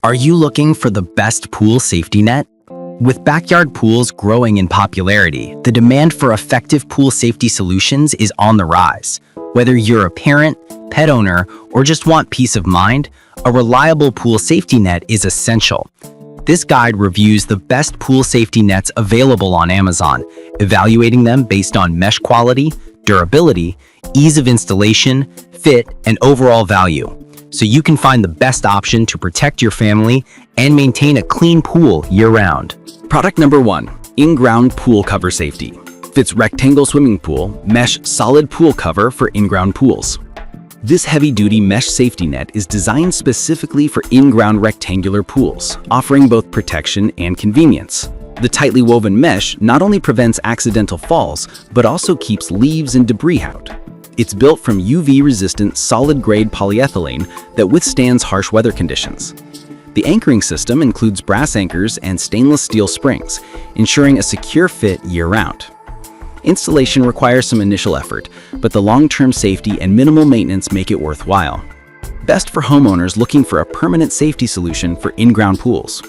Are you looking for the best pool safety net? With backyard pools growing in popularity, the demand for effective pool safety solutions is on the rise. Whether you're a parent, pet owner, or just want peace of mind, a reliable pool safety net is essential. This guide reviews the best pool safety nets available on Amazon, evaluating them based on mesh quality, durability, ease of installation, fit, and overall value, so you can find the best option to protect your family and maintain a clean pool year-round. Product number 1, Inground Pool Cover Safety. Fits rectangle swimming pool, mesh solid pool cover for in-ground pools. This heavy-duty mesh safety net is designed specifically for in-ground rectangular pools, offering both protection and convenience. The tightly woven mesh not only prevents accidental falls, but also keeps leaves and debris out. It's built from UV-resistant solid-grade polyethylene that withstands harsh weather conditions. The anchoring system includes brass anchors and stainless steel springs, ensuring a secure fit year-round. Installation requires some initial effort, but the long-term safety and minimal maintenance make it worthwhile. Best for homeowners looking for a permanent safety solution for in-ground pools.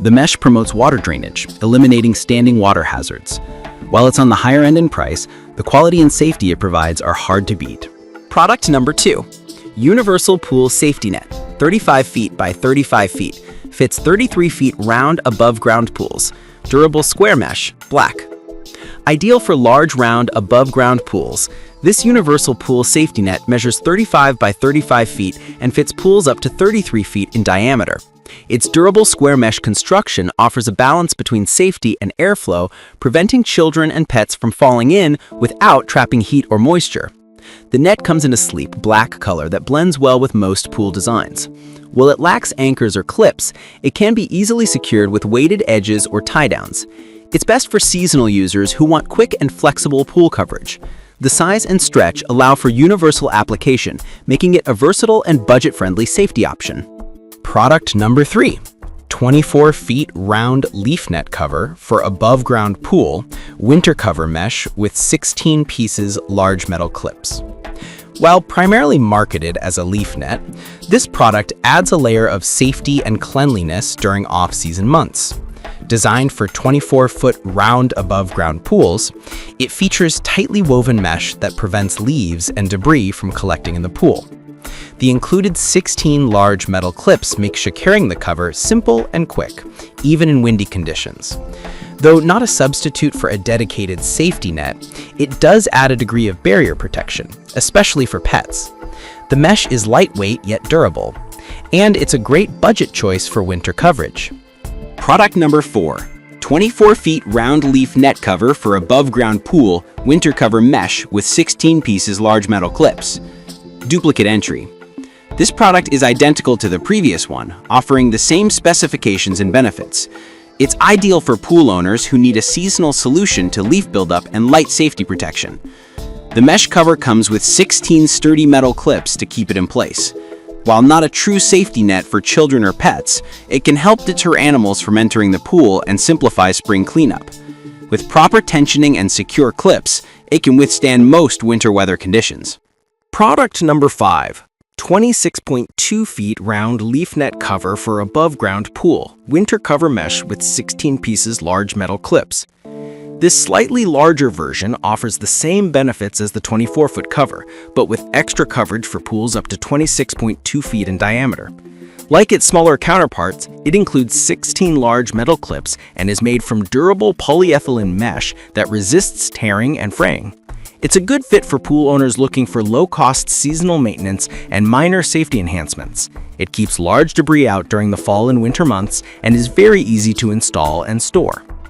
The mesh promotes water drainage, eliminating standing water hazards. While it's on the higher end in price, the quality and safety it provides are hard to beat. Product number 2, Universal Pool Safety Net, 35 feet by 35 feet, fits 33 feet round above ground pools, durable square mesh, black. Ideal for large round above ground pools, this universal pool safety net measures 35 by 35 feet and fits pools up to 33 feet in diameter. Its durable square mesh construction offers a balance between safety and airflow, preventing children and pets from falling in without trapping heat or moisture. The net comes in a sleek black color that blends well with most pool designs. While it lacks anchors or clips, it can be easily secured with weighted edges or tie-downs. It's best for seasonal users who want quick and flexible pool coverage. The size and stretch allow for universal application, making it a versatile and budget-friendly safety option. Product number 3, 24 feet round leaf net cover for above ground pool, winter cover mesh with 16 pieces large metal clips. While primarily marketed as a leaf net, this product adds a layer of safety and cleanliness during off-season months. Designed for 24-foot round above-ground pools, it features tightly woven mesh that prevents leaves and debris from collecting in the pool. The included 16 large metal clips make securing the cover simple and quick, even in windy conditions. Though not a substitute for a dedicated safety net, it does add a degree of barrier protection, especially for pets. The mesh is lightweight yet durable, and it's a great budget choice for winter coverage. Product number 4, 24 feet round leaf net cover for above ground pool, winter cover mesh with 16 pieces large metal clips. Duplicate entry. This product is identical to the previous one, offering the same specifications and benefits. It's ideal for pool owners who need a seasonal solution to leaf buildup and light safety protection. The mesh cover comes with 16 sturdy metal clips to keep it in place. While not a true safety net for children or pets, it can help deter animals from entering the pool and simplify spring cleanup. With proper tensioning and secure clips, it can withstand most winter weather conditions. Product number 5, 26.2 feet round leaf net cover for above ground pool, winter cover mesh with 16 pieces large metal clips. This slightly larger version offers the same benefits as the 24-foot cover, but with extra coverage for pools up to 26.2 feet in diameter. Like its smaller counterparts, it includes 16 large metal clips and is made from durable polyethylene mesh that resists tearing and fraying. It's a good fit for pool owners looking for low-cost seasonal maintenance and minor safety enhancements. It keeps large debris out during the fall and winter months and is very easy to install and store.